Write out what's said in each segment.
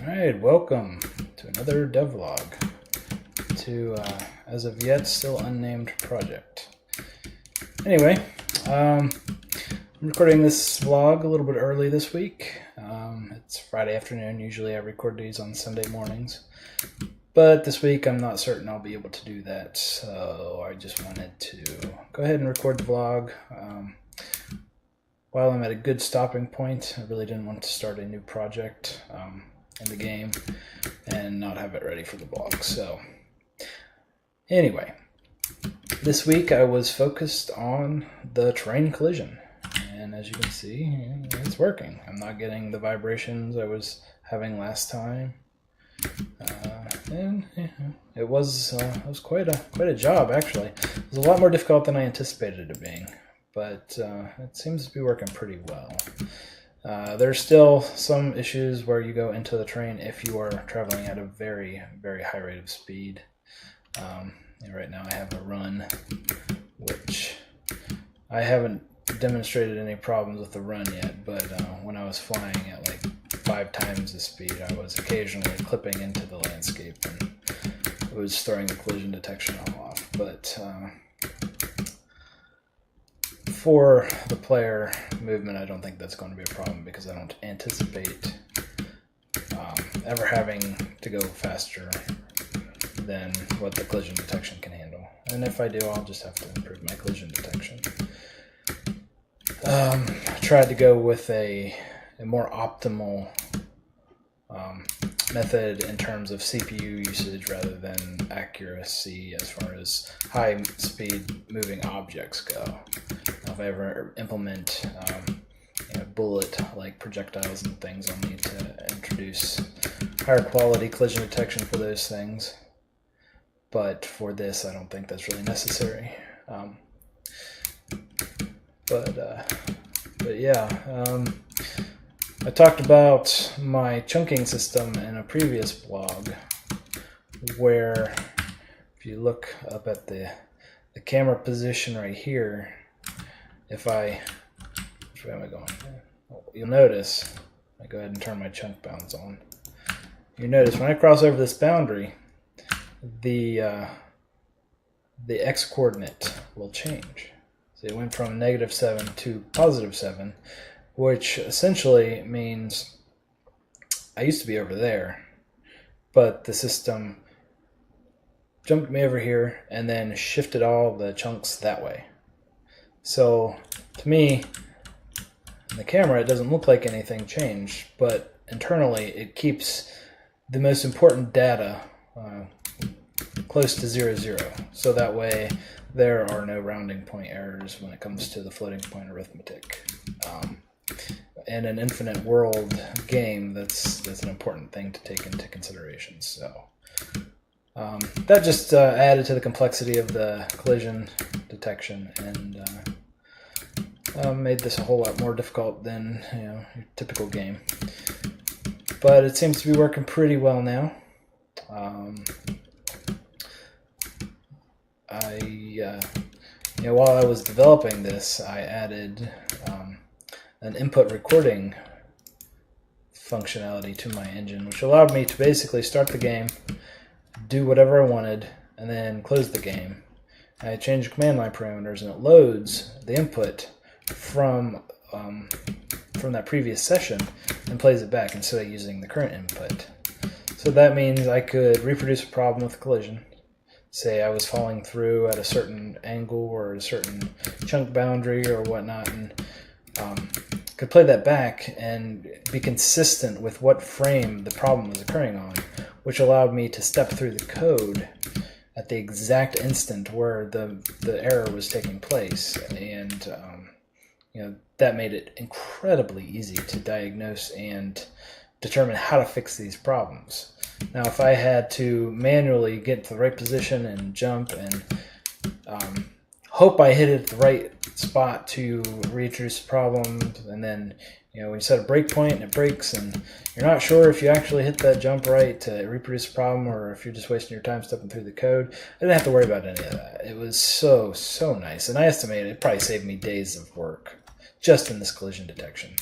Alright, welcome to another devlog to, as of yet, still unnamed project. Anyway, I'm recording this vlog a little bit early this week. It's Friday afternoon. Usually I record these on Sunday mornings. But this week I'm not certain I'll be able to do that, so I just wanted to go ahead and record the vlog. While I'm at a good stopping point, I really didn't want to start a new project in the game and not have it ready for the vlog. So anyway, this week I was focused on the terrain collision, and as you can see, it's working. I'm not getting the vibrations I was having last time, and it was quite a job actually. It was a lot more difficult than I anticipated it being, but it seems to be working pretty well. There's still some issues where you go into the terrain if you are traveling at a very, very high rate of speed. Right now I have a run, which I haven't demonstrated any problems with the run yet, but when I was flying at like 5 times the speed, I was occasionally clipping into the landscape and it was throwing the collision detection off. But for the player movement, I don't think that's going to be a problem because I don't anticipate ever having to go faster than what the collision detection can handle. And if I do, I'll just have to improve my collision detection. I tried to go with a more optimal method in terms of CPU usage rather than accuracy as far as high speed moving objects go. If I ever implement bullet-like projectiles and things, I'll need to introduce higher quality collision detection for those things. But for this, I don't think that's really necessary. But yeah, I talked about my chunking system in a previous blog, where if you look up at the camera position right here, which way am I going? You'll notice, I go ahead and turn my chunk bounds on. You notice when I cross over this boundary, the x coordinate will change. So it went from -7 to +7, which essentially means I used to be over there, but the system jumped me over here and then shifted all the chunks that way. So to me, in the camera, it doesn't look like anything changed, but internally it keeps the most important data close to 0, 0. So that way there are no rounding point errors when it comes to the floating point arithmetic. In an infinite world game, that's an important thing to take into consideration. So that just added to the complexity of the collision detection and made this a whole lot more difficult than your typical game. But it seems to be working pretty well now. While I was developing this, I added an input recording functionality to my engine, which allowed me to basically start the game, do whatever I wanted, and then close the game. I changed command line parameters, and it loads the input from that previous session and plays it back instead of using the current input. So that means I could reproduce a problem with collision. Say I was falling through at a certain angle or a certain chunk boundary or whatnot, and could play that back and be consistent with what frame the problem was occurring on, which allowed me to step through the code at the exact instant where the error was taking place. And that made it incredibly easy to diagnose and determine how to fix these problems. Now, if I had to manually get to the right position and jump and hope I hit it at the right spot to reintroduce the problem, and then when you set a breakpoint and it breaks and you're not sure if you actually hit that jump right to reproduce the problem or if you're just wasting your time stepping through the code, I didn't have to worry about any of that. It was so nice, and I estimated it probably saved me days of work just in this collision detection.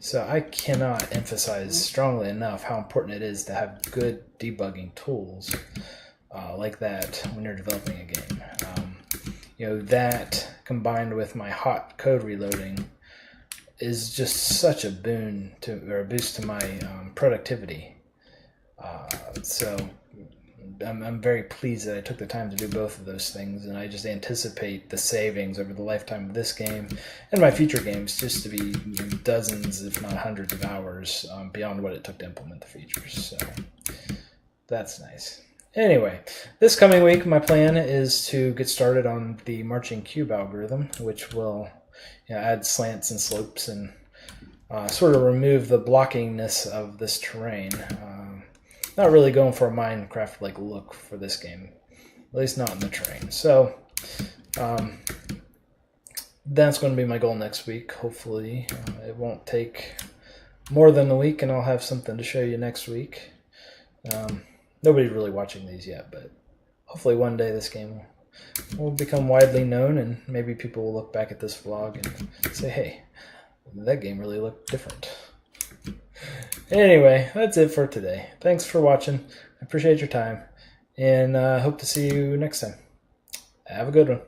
So I cannot emphasize strongly enough how important it is to have good debugging tools like that when you're developing a game. That combined with my hot code reloading is just such a boon or a boost to my productivity. So I'm very pleased that I took the time to do both of those things, and I just anticipate the savings over the lifetime of this game and my future games just to be dozens, if not hundreds of hours beyond what it took to implement the features. So that's nice. Anyway, this coming week, my plan is to get started on the marching cube algorithm, which will add slants and slopes and sort of remove the blockingness of this terrain. Not really going for a Minecraft-like look for this game, at least not in the terrain. So that's going to be my goal next week. Hopefully it won't take more than a week, and I'll have something to show you next week. Nobody's really watching these yet, but hopefully one day this game will become widely known, and maybe people will look back at this vlog and say, hey, that game really looked different. Anyway, that's it for today. Thanks for watching. I appreciate your time, and hope to see you next time. Have a good one.